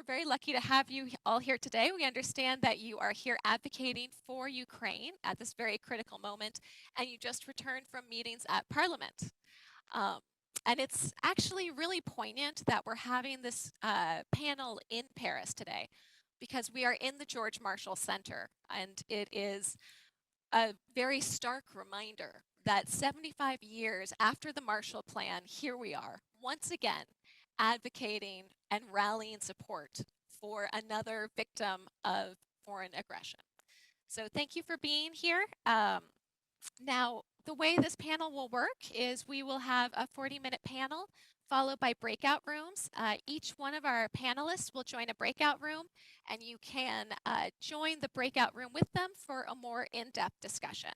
we're very lucky to have you all here today. We understand that you are here advocating for Ukraine at this very critical moment, and you just returned from meetings at Parliament. Um, and it's actually really poignant that we're having this panel in Paris today because we are in the George Marshall Center, and it is a very stark reminder that 75 years after the Marshall Plan, here we are, once again, advocating and rallying support for another victim of foreign aggression. So thank you for being here. Now, the way this panel will work is we will have a 40-minute panel followed by breakout rooms. Each one of our panelists will join a breakout room, and you can join the breakout room with them for a more in-depth discussion.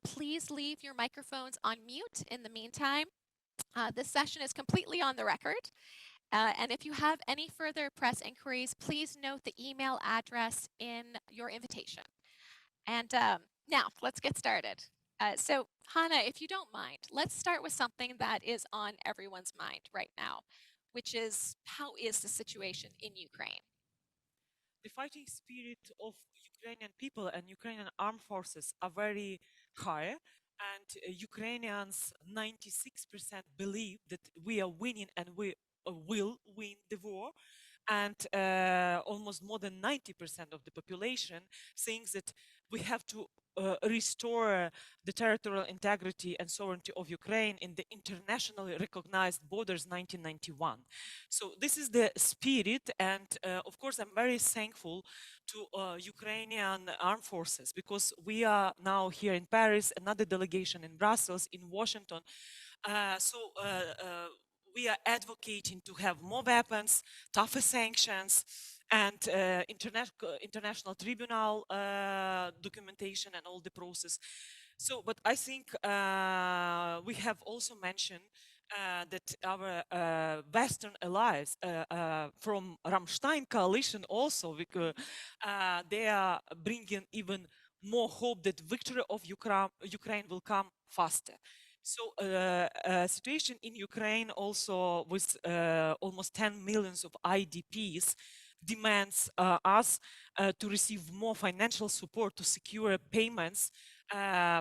Please leave your microphones on mute in the meantime. This session is completely on the record. And if you have any further press inquiries, please note the email address in your invitation. And now, let's get started. So, Hannah, if you don't mind, let's start with something that is on everyone's mind right now, which is how is the situation in Ukraine? The fighting spirit of Ukrainian people and Ukrainian armed forces are very high, and Ukrainians 96% believe that we are winning and we will win the war. And almost more than 90% of the population thinks that we have to restore the territorial integrity and sovereignty of Ukraine in the internationally recognized borders 1991. So this is the spirit, and of course I'm very thankful to Ukrainian armed forces, because we are now here in Paris, another delegation in Brussels, in Washington. We are advocating to have more weapons, tougher sanctions, and international tribunal documentation and all the process. So, but I think we have also mentioned that our Western allies from Ramstein coalition also, they are bringing even more hope that victory of Ukraine will come faster. So situation in Ukraine also with almost 10 millions of IDPs demands us to receive more financial support to secure payments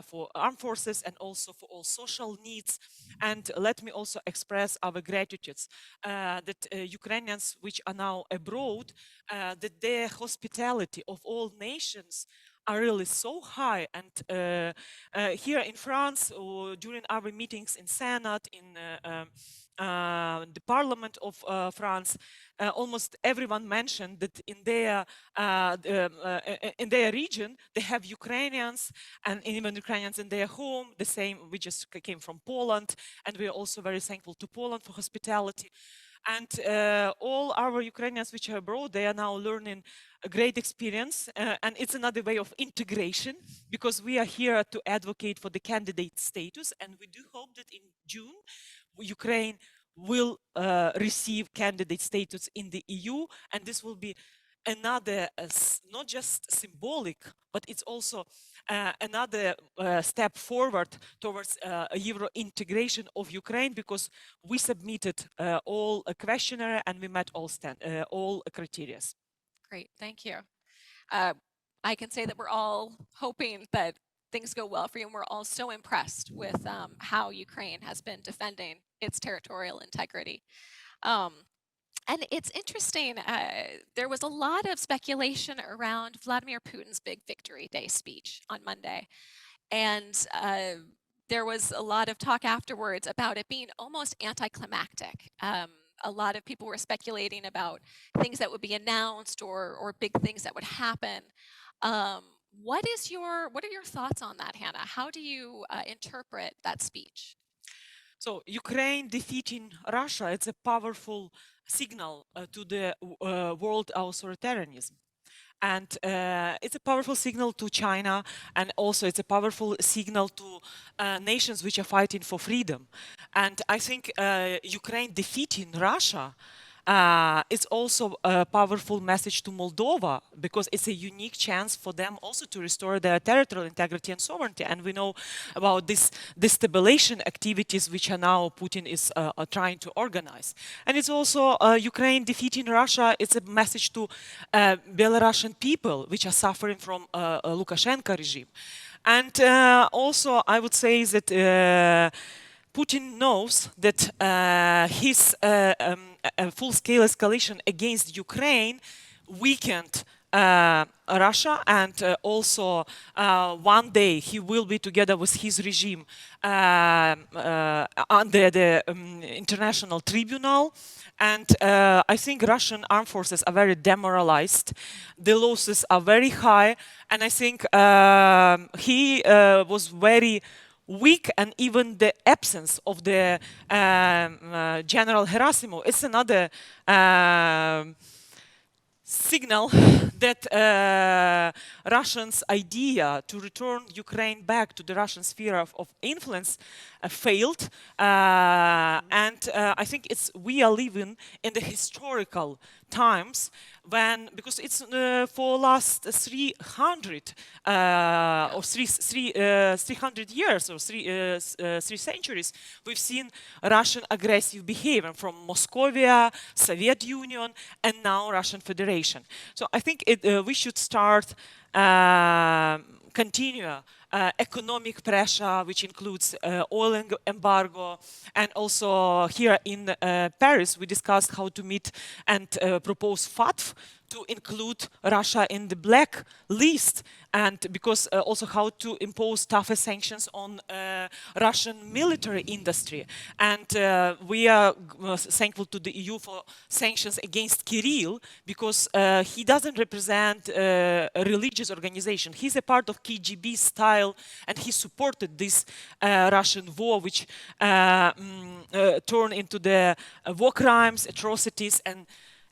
for armed forces and also for all social needs. And let me also express our gratitude that Ukrainians which are now abroad, that their hospitality of all nations are really so high. And here in France, or during our meetings in Senate, in the Parliament of France, almost everyone mentioned that in their region they have Ukrainians, and even Ukrainians in their home. The same, we just came from Poland, and we are also very thankful to Poland for hospitality. And all our Ukrainians which are abroad, they are now learning a great experience, and it's another way of integration, because we are here to advocate for the candidate status, and we do hope that in June Ukraine will receive candidate status in the EU, and this will be another, not just symbolic, but it's also another step forward towards a Euro integration of Ukraine, because we submitted all a questionnaire and we met all criteria. Great, thank you. I can say that we're all hoping that things go well for you, and we're all so impressed with how Ukraine has been defending its territorial integrity. And it's interesting, there was a lot of speculation around Vladimir Putin's big Victory Day speech on Monday. And there was a lot of talk afterwards about it being almost anticlimactic. A lot of people were speculating about things that would be announced or big things that would happen. What are your thoughts on that, Hannah? How do you interpret that speech? So Ukraine defeating Russia, it's a powerful signal to the world authoritarianism. And it's a powerful signal to China, and also it's a powerful signal to nations which are fighting for freedom. And I think Ukraine defeating Russia it's also a powerful message to Moldova because it's a unique chance for them also to restore their territorial integrity and sovereignty. And we know about this destabilization activities which are now Putin is trying to organize. And it's also Ukraine defeating Russia. It's a message to Belarusian people which are suffering from a Lukashenko regime. And also, I would say that Putin knows that his full-scale escalation against Ukraine weakened Russia, and also one day he will be together with his regime under the international tribunal. And I think Russian armed forces are very demoralized. The losses are very high, and I think he was very weak, and even the absence of the General Gerasimov is another signal that Russians' idea to return Ukraine back to the Russian sphere of influence failed. And I think we are living in the historical times when, because it's for last 300 or 300 years or three centuries, we've seen Russian aggressive behavior from Moscovia, Soviet Union, and now Russian Federation. So I think we should start continue economic pressure, which includes oil embargo. And also here in Paris, we discussed how to meet and propose FATF to include Russia in the black list, and because also how to impose tougher sanctions on Russian military industry. And we are thankful to the EU for sanctions against Kirill, because he doesn't represent a religious organization. He's a part of KGB style, and he supported this Russian war, which turned into the war crimes, atrocities, and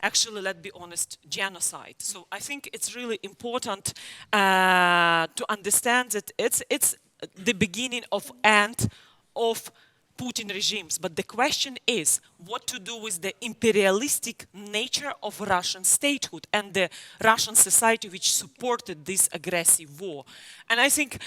actually, let's be honest, genocide. So I think it's really important to understand that it's the beginning of end of Putin regimes. But the question is what to do with the imperialistic nature of Russian statehood and the Russian society which supported this aggressive war. And I think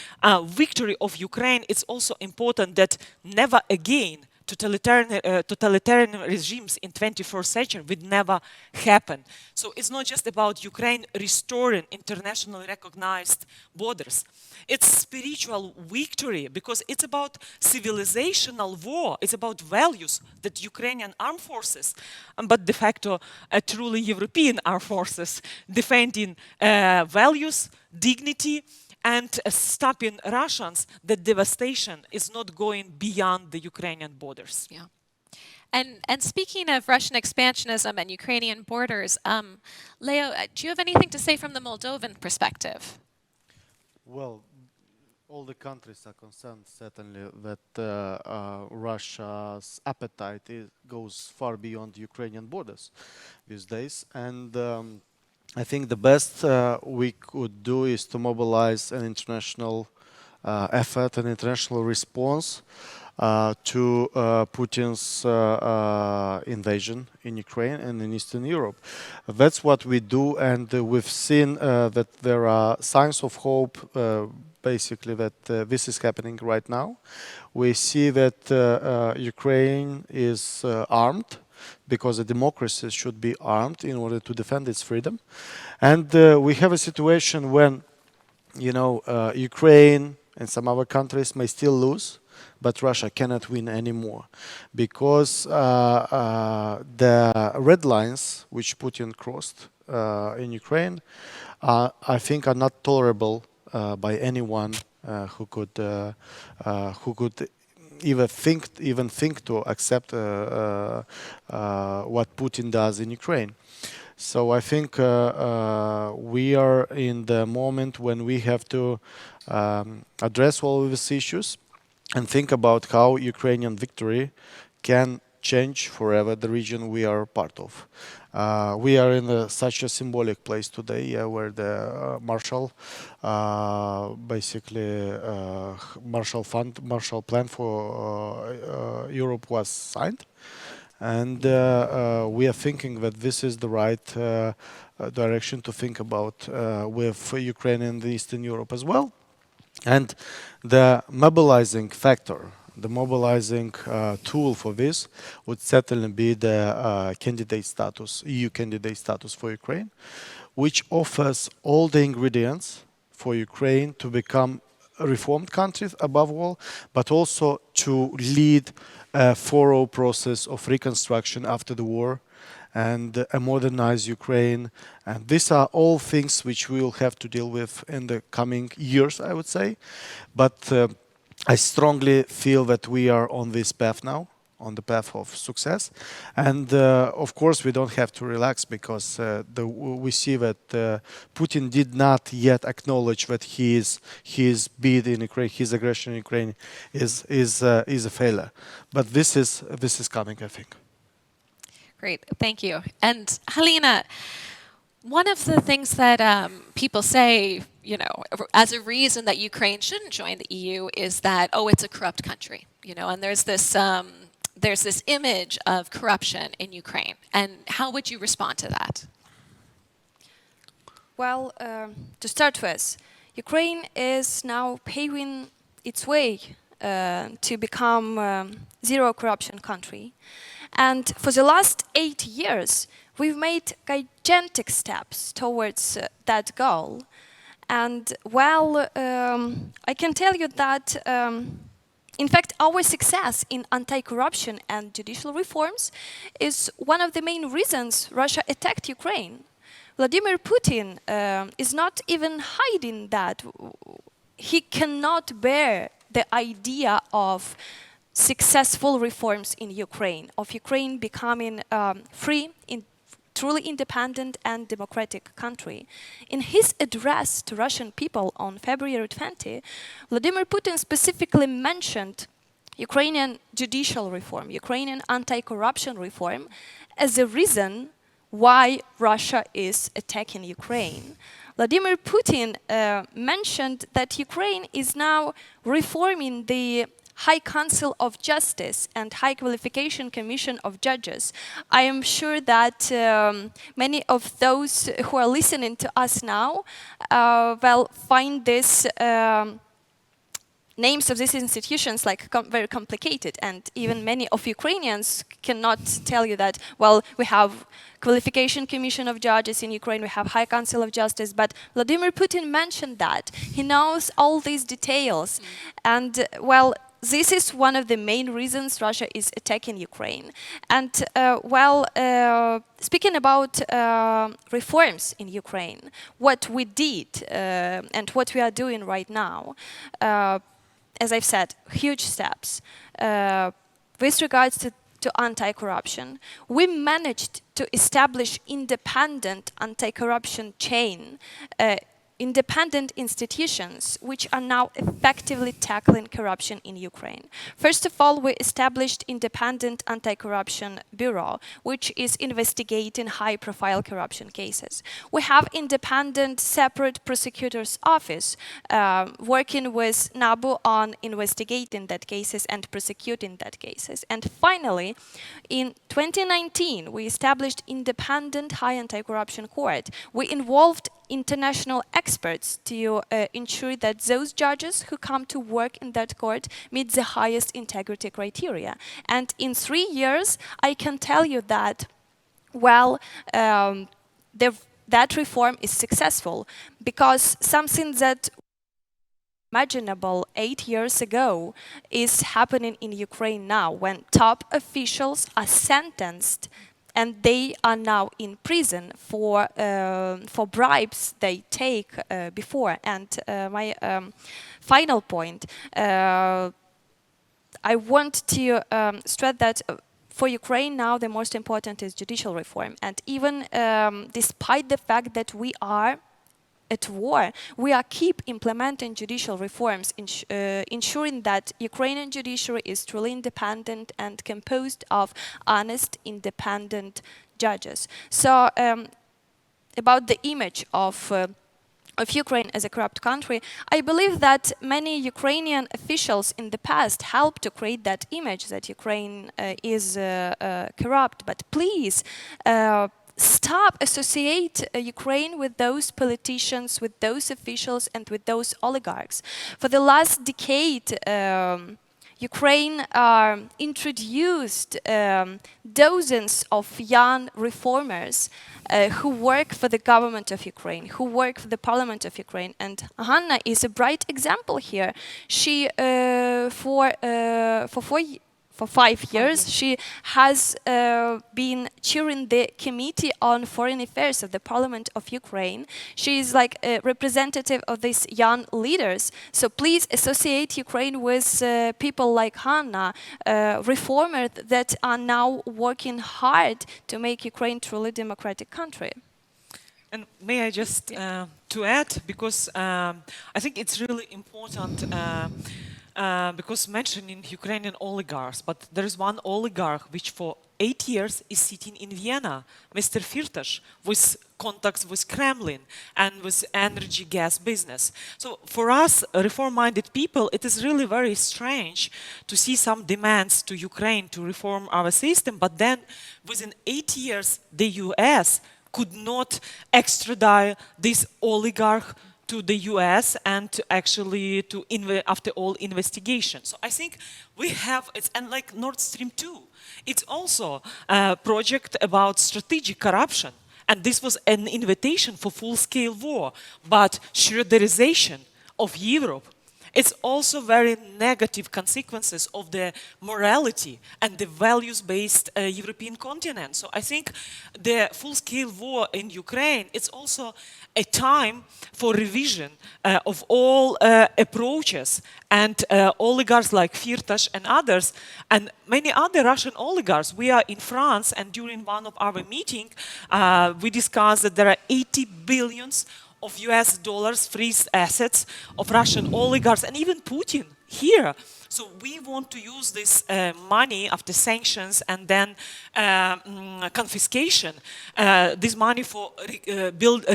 victory of Ukraine, it's also important that never again totalitarian regimes in 21st century would never happen. So it's not just about Ukraine restoring internationally recognized borders. It's spiritual victory because it's about civilizational war. It's about values that Ukrainian armed forces, but de facto truly European armed forces, defending values, dignity, and stopping Russians, the devastation is not going beyond the Ukrainian borders. Yeah. And speaking of Russian expansionism and Ukrainian borders, Leo, do you have anything to say from the Moldovan perspective? Well, all the countries are concerned certainly that Russia's appetite goes far beyond Ukrainian borders these days, and I think the best we could do is to mobilize an international effort, an international response to Putin's invasion in Ukraine and in Eastern Europe. That's what we do, and we've seen that there are signs of hope, basically, that this is happening right now. We see that Ukraine is armed, because a democracy should be armed in order to defend its freedom. And we have a situation when, Ukraine and some other countries may still lose, but Russia cannot win anymore, because the red lines which Putin crossed in Ukraine, I think, are not tolerable by anyone who could even think to accept what Putin does in Ukraine. So I think we are in the moment when we have to address all of these issues and think about how Ukrainian victory can change forever the region we are part of. We are in such a symbolic place today, where the Marshall Plan for Europe was signed. And we are thinking that this is the right direction to think about with Ukraine and Eastern Europe as well. And the mobilizing factor, the mobilizing tool for this would certainly be the candidate status, EU candidate status for Ukraine, which offers all the ingredients for Ukraine to become a reformed country above all, but also to lead a thorough process of reconstruction after the war and modernize Ukraine. And these are all things which we will have to deal with in the coming years, I would say. But I strongly feel that we are on this path now, on the path of success. And of course, we don't have to relax because we see that Putin did not yet acknowledge that his bid in Ukraine, his aggression in Ukraine, is a failure. But this is coming, I think. Great, thank you. And Halina, one of the things that people say, you know, as a reason that Ukraine shouldn't join the EU is that, oh, it's a corrupt country, you know, and there's this image of corruption in Ukraine. And how would you respond to that? Well, to start with, Ukraine is now paving its way to become zero corruption country. And for the last 8 years, we've made gigantic steps towards that goal. And well, I can tell you that, in fact, our success in anti-corruption and judicial reforms is one of the main reasons Russia attacked Ukraine. Vladimir Putin is not even hiding that. He cannot bear the idea of successful reforms in Ukraine, of Ukraine becoming free, truly independent and democratic country. In his address to Russian people on February 20, Vladimir Putin specifically mentioned Ukrainian judicial reform, Ukrainian anti-corruption reform as a reason why Russia is attacking Ukraine. Vladimir Putin mentioned that Ukraine is now reforming the High Council of Justice and High Qualification Commission of Judges. I am sure that many of those who are listening to us now will find this names of these institutions like very complicated, and even many of Ukrainians cannot tell you that, well, we have Qualification Commission of Judges in Ukraine, we have High Council of Justice, but Vladimir Putin mentioned that. He knows all these details. And, well, this is one of the main reasons Russia is attacking Ukraine. And, speaking about reforms in Ukraine, what we did and what we are doing right now, as I've said, huge steps. With regards to anti-corruption, we managed to establish independent anti-corruption chain, independent institutions which are now effectively tackling corruption in Ukraine. First of all, we established independent anti-corruption bureau, which is investigating high-profile corruption cases. We have independent separate prosecutor's office working with NABU on investigating that cases and prosecuting that cases. And finally, in 2019, we established independent high anti-corruption court. We involved international experts to ensure that those judges who come to work in that court meet the highest integrity criteria. And in 3 years, I can tell you that, well, that reform is successful, because something that imaginable 8 years ago is happening in Ukraine now, when top officials are sentenced and they are now in prison for bribes they take before. And my final point, I want to stress that for Ukraine now the most important is judicial reform. And even despite the fact that we are at war, we are keep implementing judicial reforms, ensuring that Ukrainian judiciary is truly independent and composed of honest, independent judges. So about the image of of Ukraine as a corrupt country, I believe that many Ukrainian officials in the past helped to create that image that Ukraine is corrupt. But please stop associate Ukraine with those politicians, with those officials, and with those oligarchs. For the last decade, Ukraine introduced dozens of young reformers who work for the government of Ukraine, who work for the parliament of Ukraine. And Hanna is a bright example here. She, for 5 years, she has been chairing the Committee on Foreign Affairs of the Parliament of Ukraine. She is like a representative of these young leaders. So please associate Ukraine with people like Hanna, reformers that are now working hard to make Ukraine truly democratic country. And may I just to add, because I think it's really important, because mentioning Ukrainian oligarchs, but there is one oligarch which for 8 years is sitting in Vienna, Mr. Firtash, with contacts with Kremlin and with energy gas business. So for us, reform-minded people, it is really very strange to see some demands to Ukraine to reform our system, but then within 8 years, the US could not extradite this oligarch to the US and to actually to after all investigation. So I think we have, it's and like Nord Stream 2, it's also a project about strategic corruption. And this was an invitation for full-scale war, but Schröderization of Europe. It's also very negative consequences of the morality and the values-based European continent. So I think the full-scale war in Ukraine, it's also a time for revision of all approaches, and oligarchs like Firtash and others, and many other Russian oligarchs. We are in France, and during one of our meetings, we discussed that there are 80 billions of US dollars freeze assets of Russian oligarchs and even Putin here. So we want to use this money after sanctions and then confiscation, this money for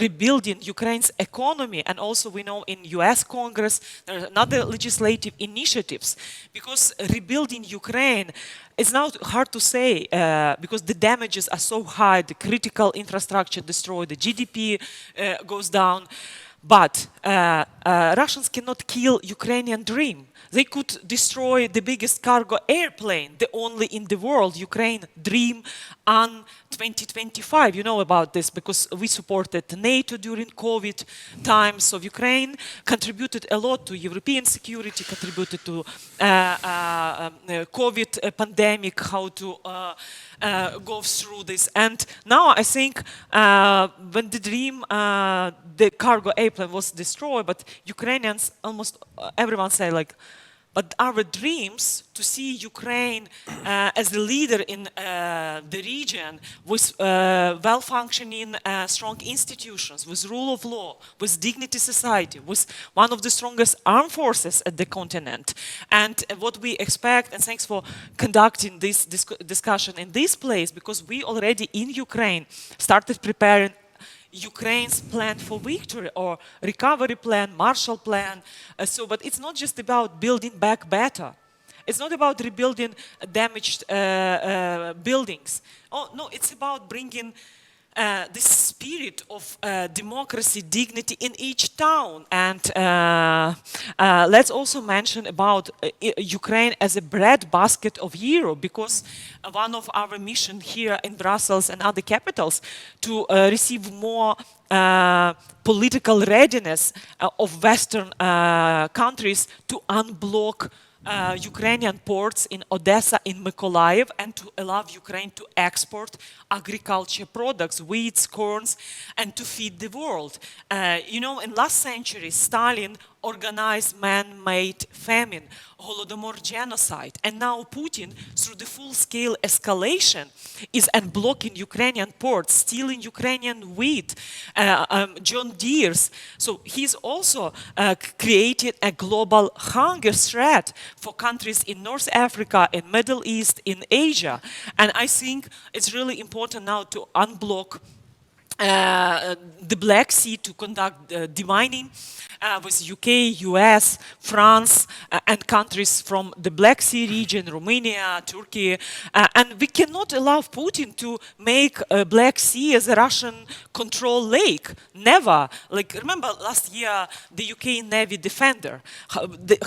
rebuilding Ukraine's economy. And also we know in US Congress there are other legislative initiatives, because rebuilding Ukraine, it's now hard to say because the damages are so high, the critical infrastructure destroyed, the GDP goes down. But Russians cannot kill Ukrainian dream. They could destroy the biggest cargo airplane, the only in the world, Ukraine Dream on 2025. You know about this because we supported NATO during COVID times. So Ukraine contributed a lot to European security, contributed to COVID pandemic, how to go through this. And now I think when the Dream, the cargo airplane was destroyed, but Ukrainians, almost everyone say like, but our dreams to see Ukraine as a leader in the region with well-functioning, strong institutions, with rule of law, with dignity society, with one of the strongest armed forces at the continent. And what we expect, and thanks for conducting this discussion in this place, because we already in Ukraine started preparing Ukraine's plan for victory or recovery plan, Marshall Plan. But it's not just about building back better. It's not about rebuilding damaged buildings. Oh, no, it's about bringing this spirit of democracy, dignity in each town. And let's also mention about Ukraine as a breadbasket of Europe, because one of our mission here in Brussels and other capitals to receive more political readiness of Western countries to unblock Ukrainian ports in Odessa, in Mykolaiv, and to allow Ukraine to export agriculture products, wheat, corns, and to feed the world. You know, in last century, Stalin organized man-made famine, Holodomor genocide, and now Putin, through the full-scale escalation, is unblocking Ukrainian ports, stealing Ukrainian wheat, John Deere's. So he's also created a global hunger threat for countries in North Africa, in Middle East, in Asia. And I think it's really important now to unblock the Black Sea to conduct demining with UK, US, France, and countries from the Black Sea region, Romania, Turkey. And we cannot allow Putin to make Black Sea as a Russian control lake. Never. Like, remember last year, the UK Navy Defender,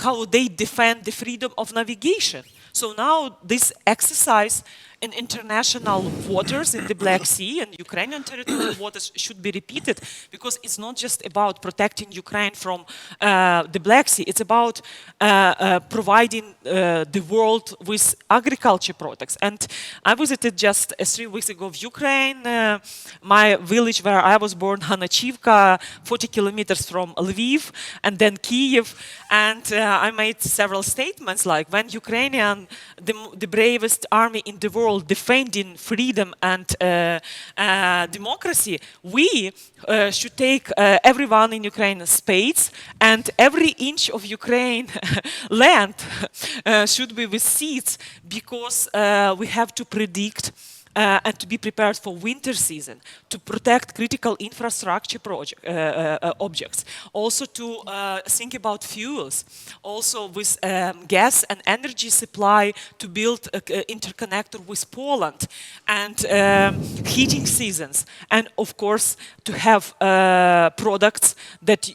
how they defend the freedom of navigation. So now this exercise in international waters in the Black Sea and Ukrainian territorial waters should be repeated, because it's not just about protecting Ukraine from the Black Sea, it's about providing the world with agriculture products. And I visited just 3 weeks ago Ukraine, my village where I was born, Hanachivka, 40 kilometers from Lviv, and then Kiev, and I made several statements like, when Ukrainian, the bravest army in the world, defending freedom and democracy, we should take everyone in Ukraine spades, and every inch of Ukraine land should be with seeds, because we have to predict and to be prepared for winter season, to protect critical infrastructure objects, also to think about fuels, also with gas and energy supply, to build an interconnector with Poland, and heating seasons, and of course to have products that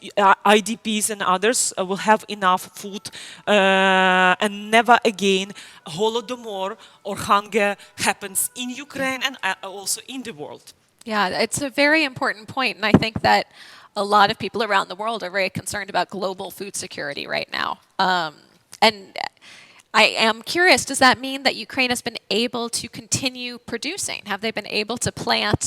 IDPs and others will have enough food, and never again Holodomor or hunger happens in Ukraine and also in the world. Yeah, it's a very important point, and I think that a lot of people around the world are very concerned about global food security right now. And I am curious, does that mean that Ukraine has been able to continue producing? Have they been able to plant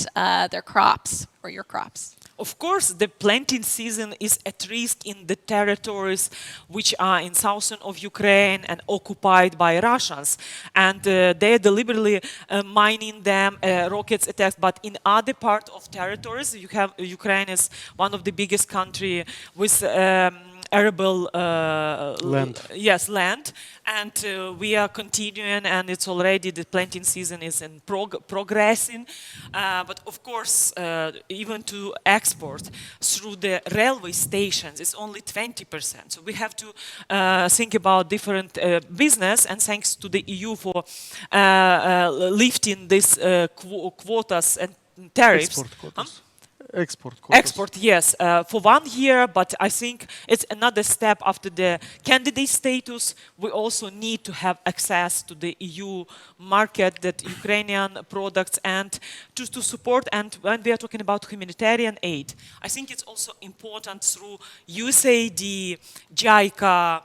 their crops or your crops? Of course, the planting season is at risk in the territories which are in southern of Ukraine and occupied by Russians. And they are deliberately mining them, rockets attacks. But in other part of territories, you have Ukraine is one of the biggest country with arable Land. Yes, land, and we are continuing, and it's already the planting season is in progressing. But of course, even to export through the railway stations, it's only 20%. So we have to think about different business, and thanks to the EU for lifting these quotas and tariffs. Export quotas. Export quotas. Export, yes, for 1 year, but I think it's another step after the candidate status. We also need to have access to the EU market, that Ukrainian products, and to support. And when we are talking about humanitarian aid, I think it's also important through USAID, JICA,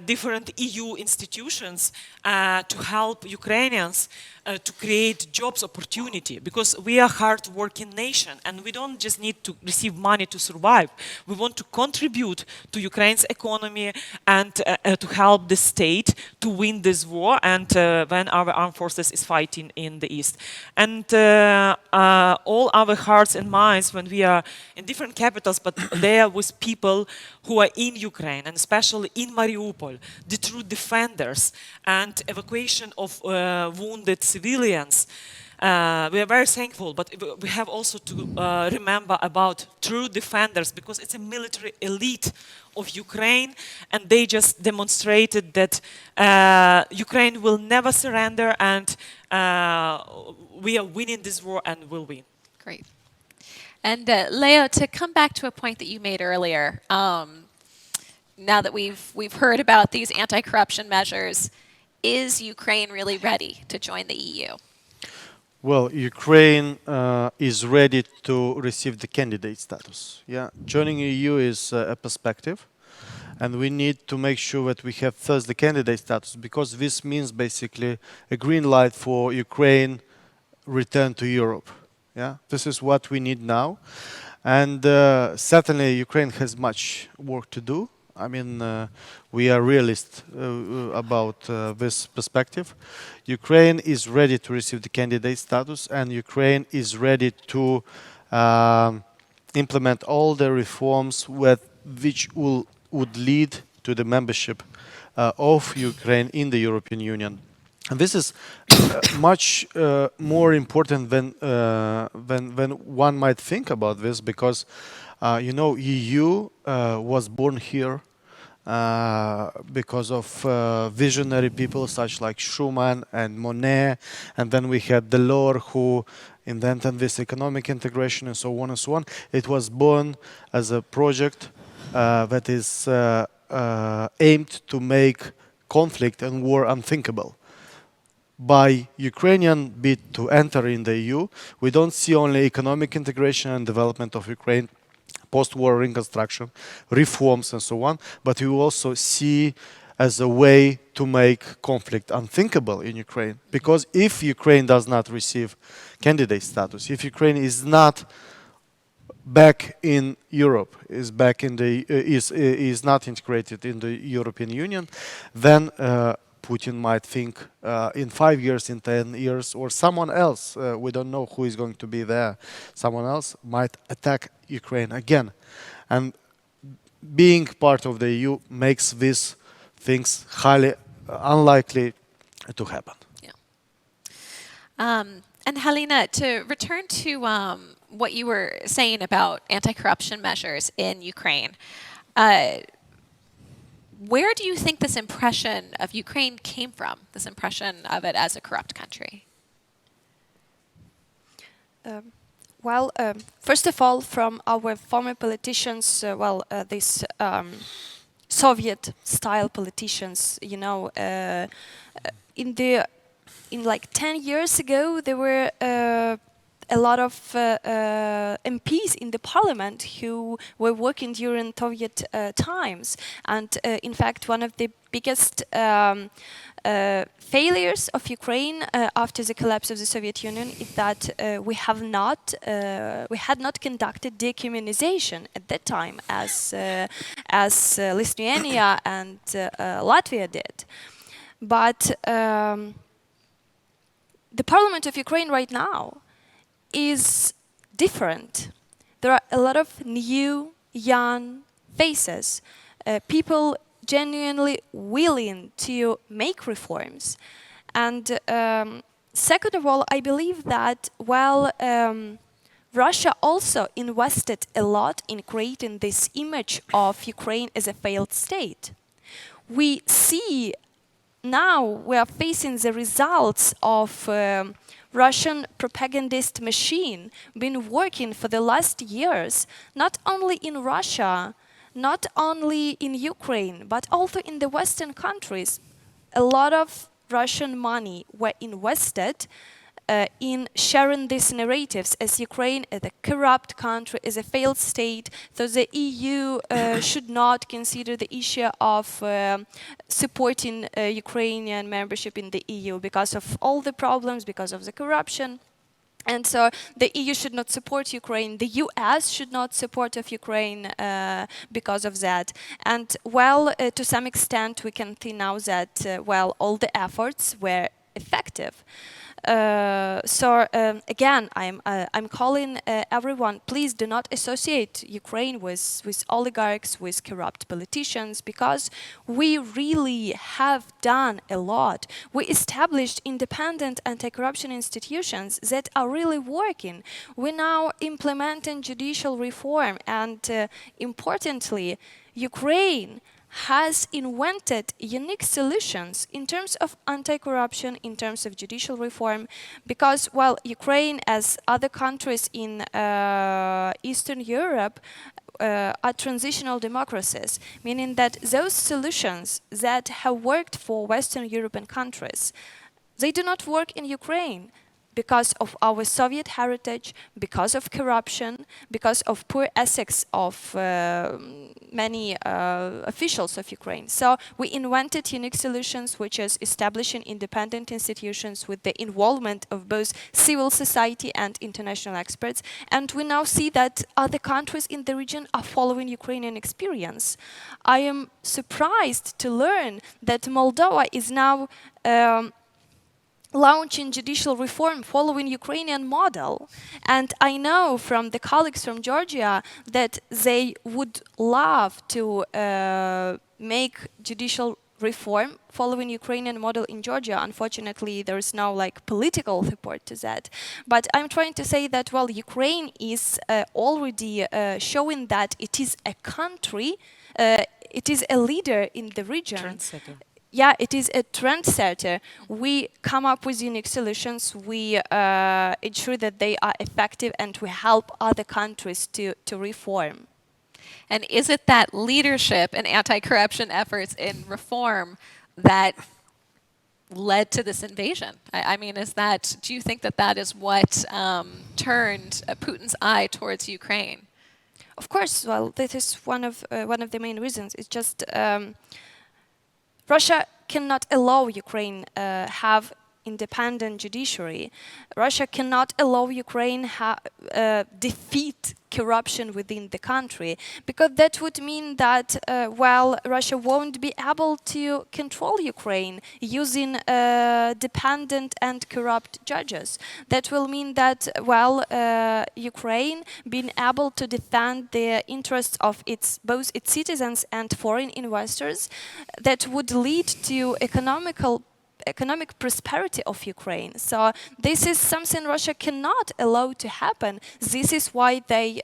different EU institutions to help Ukrainians to create jobs opportunity, because we are a hard-working nation and we don't just need to receive money to survive. We want to contribute to Ukraine's economy and to help the state to win this war, and when our armed forces is fighting in the east. And all our hearts and minds, when we are in different capitals, but there with people who are in Ukraine, and especially in Mariupol, the true defenders, and evacuation of wounded civilians. We are very thankful, but we have also to remember about true defenders, because it's a military elite of Ukraine, and they just demonstrated that Ukraine will never surrender, and we are winning this war and will win. Great. And Leo, to come back to a point that you made earlier, now that we've heard about these anti-corruption measures, is Ukraine really ready to join the EU? Well, Ukraine is ready to receive the candidate status. Yeah, joining EU is a perspective, and we need to make sure that we have first the candidate status, because this means basically a green light for Ukraine return to Europe. Yeah, this is what we need now, and certainly Ukraine has much work to do. I mean, we are realist about this perspective. Ukraine is ready to receive the candidate status, and Ukraine is ready to implement all the reforms which would lead to the membership of Ukraine in the European Union. And this is much more important than when one might think about this, because you know, EU was born here because of visionary people such like Schuman and Monet, and then we had Delors who invented this economic integration and so on and so on. It was born as a project that is aimed to make conflict and war unthinkable. By Ukrainian bid to enter in the EU, we don't see only economic integration and development of Ukraine, post-war reconstruction, reforms and so on, but we also see as a way to make conflict unthinkable in Ukraine. Because if Ukraine does not receive candidate status, if Ukraine is not back in Europe, is back in the is not integrated in the European Union, then Putin might think in 5 years, in 10 years, or someone else, we don't know who is going to be there, someone else might attack Ukraine again. And being part of the EU makes these things highly unlikely to happen. Yeah. And Halina, to return to what you were saying about anti-corruption measures in Ukraine, where do you think this impression of Ukraine came from, this impression of it as a corrupt country? Well, first of all, from our former politicians, these Soviet-style politicians, you know, in like 10 years ago, there were a lot of MPs in the parliament who were working during Soviet times. And in fact, one of the biggest failures of Ukraine after the collapse of the Soviet Union is that we had not conducted decommunization at that time as Lithuania and Latvia did. But the parliament of Ukraine right now is different. There are a lot of new, young faces, people genuinely willing to make reforms. And second of all, I believe that while Russia also invested a lot in creating this image of Ukraine as a failed state, we see now we are facing the results of Russian propagandist machine been working for the last years, not only in Russia, not only in Ukraine, but also in the Western countries. A lot of Russian money were invested in sharing these narratives as Ukraine as a corrupt country, as a failed state, so the EU should not consider the issue of supporting Ukrainian membership in the EU because of all the problems, because of the corruption. And so the EU should not support Ukraine. The US should not support of Ukraine because of that. And well, to some extent, we can see now that, all the efforts were effective. Again, I'm calling everyone, please do not associate Ukraine with oligarchs, with corrupt politicians, because we really have done a lot. We established independent anti-corruption institutions that are really working. We're now implementing judicial reform, and importantly, Ukraine has invented unique solutions in terms of anti-corruption, in terms of judicial reform, because while Ukraine, as other countries in Eastern Europe, are transitional democracies, meaning that those solutions that have worked for Western European countries, they do not work in Ukraine, because of our Soviet heritage, because of corruption, because of poor ethics of many officials of Ukraine. So we invented unique solutions, which is establishing independent institutions with the involvement of both civil society and international experts. And we now see that other countries in the region are following Ukrainian experience. I am surprised to learn that Moldova is now launching judicial reform following Ukrainian model. And I know from the colleagues from Georgia that they would love to make judicial reform following Ukrainian model in Georgia. Unfortunately, there is no like political support to that. But I'm trying to say that, well, Ukraine is already showing that it is a country, it is a leader in the region. Trendsetter. Yeah, it is a trendsetter. We come up with unique solutions. We ensure that they are effective, and we help other countries to reform. And is it that leadership and anti-corruption efforts in reform that led to this invasion? I mean, do you think that that is what turned Putin's eye towards Ukraine? Of course, well, this is one of the main reasons. It's just Russia cannot allow Ukraine have independent judiciary. Russia cannot allow Ukraine defeat corruption within the country, because that would mean that, well, Russia won't be able to control Ukraine using dependent and corrupt judges. That will mean that, well, Ukraine being able to defend the interests of both its citizens and foreign investors, that would lead to economic prosperity of Ukraine. So this is something Russia cannot allow to happen. This is why they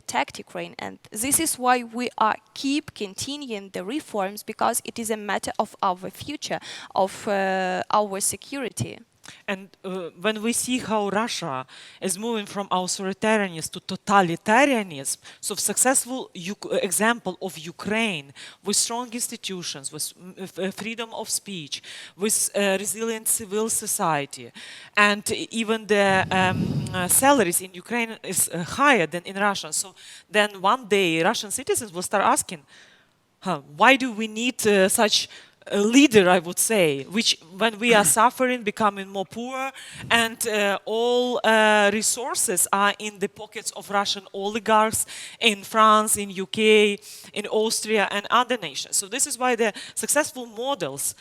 attacked Ukraine, and this is why we are keep continuing the reforms, because it is a matter of our future, of our security. And when we see how Russia is moving from authoritarianism to totalitarianism, so successful example of Ukraine with strong institutions, with freedom of speech, with resilient civil society, and even the salaries in Ukraine is higher than in Russia. So then one day Russian citizens will start asking, why do we need such a leader, I would say, which when we are suffering, becoming more poor, and all resources are in the pockets of Russian oligarchs in France, in UK, in Austria, and other nations. So this is why the successful models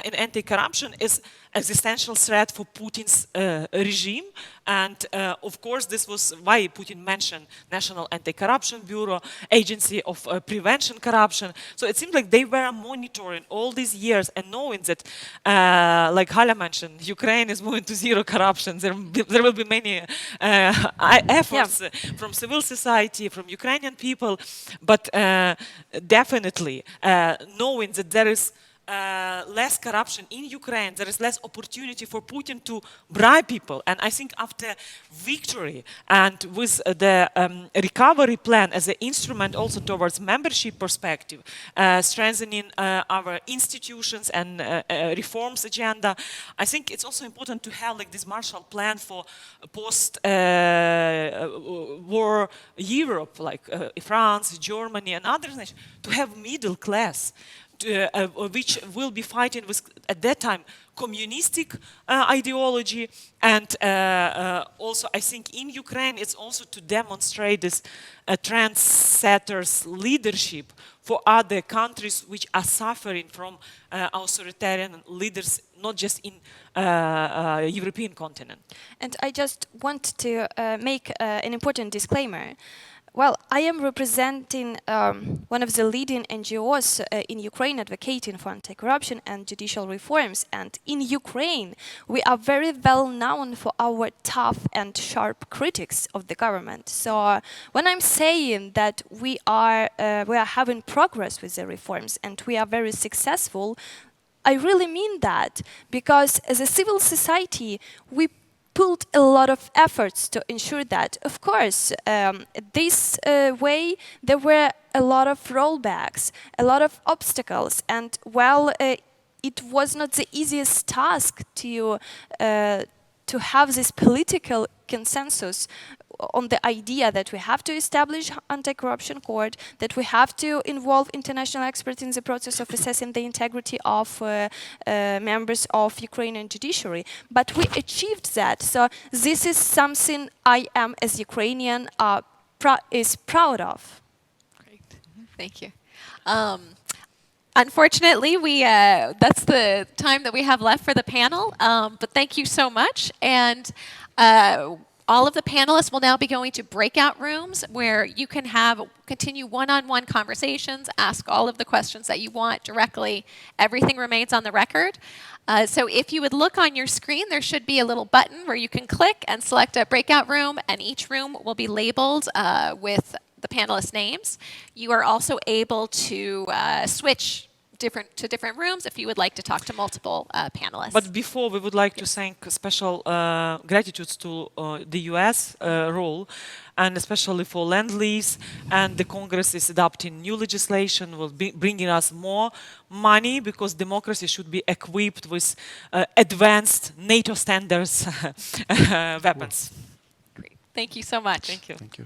in anti-corruption is existential threat for Putin's regime. And of course, this was why Putin mentioned National Anti-Corruption Bureau, Agency of Prevention Corruption. So it seems like they were monitoring all these years and knowing that, like Hala mentioned, Ukraine is moving to zero corruption. There will be many efforts from civil society, from Ukrainian people, but definitely knowing that there is less corruption in Ukraine, there is less opportunity for Putin to bribe people. And I think after victory and with the recovery plan as an instrument also towards membership perspective, strengthening our institutions and reforms agenda, I think it's also important to have like this Marshall Plan for post-war Europe, like France, Germany, and other nations, to have middle class. Which will be fighting with, at that time, communistic ideology, and also I think in Ukraine it's also to demonstrate this trendsetters leadership for other countries which are suffering from authoritarian leaders, not just in European continent. And I just want to make an important disclaimer. Well, I am representing one of the leading NGOs in Ukraine advocating for anti-corruption and judicial reforms. And in Ukraine, we are very well known for our tough and sharp critics of the government. So when I'm saying that we are having progress with the reforms and we are very successful, I really mean that, because as a civil society, we put a lot of efforts to ensure that. Of course, this way there were a lot of rollbacks, a lot of obstacles, and well, it was not the easiest task to have this political consensus on the idea that we have to establish anti-corruption court, that we have to involve international experts in the process of assessing the integrity of members of Ukrainian judiciary. But we achieved that. So this is something I am, as Ukrainian, is proud of. Great, thank you. Unfortunately, that's the time that we have left for the panel, but thank you so much. And all of the panelists will now be going to breakout rooms where you can continue one-on-one conversations, ask all of the questions that you want directly. Everything remains on the record. So if you would look on your screen, there should be a little button where you can click and select a breakout room, and each room will be labeled with the panelists' names. You are also able to switch to different rooms if you would like to talk to multiple panelists. But before, we would like to thank special gratitude to the US role, and especially for Lend-Lease, and the Congress is adopting new legislation, will be bringing us more money, because democracy should be equipped with advanced NATO standards weapons. Great. Thank you so much. Thank you. Thank you.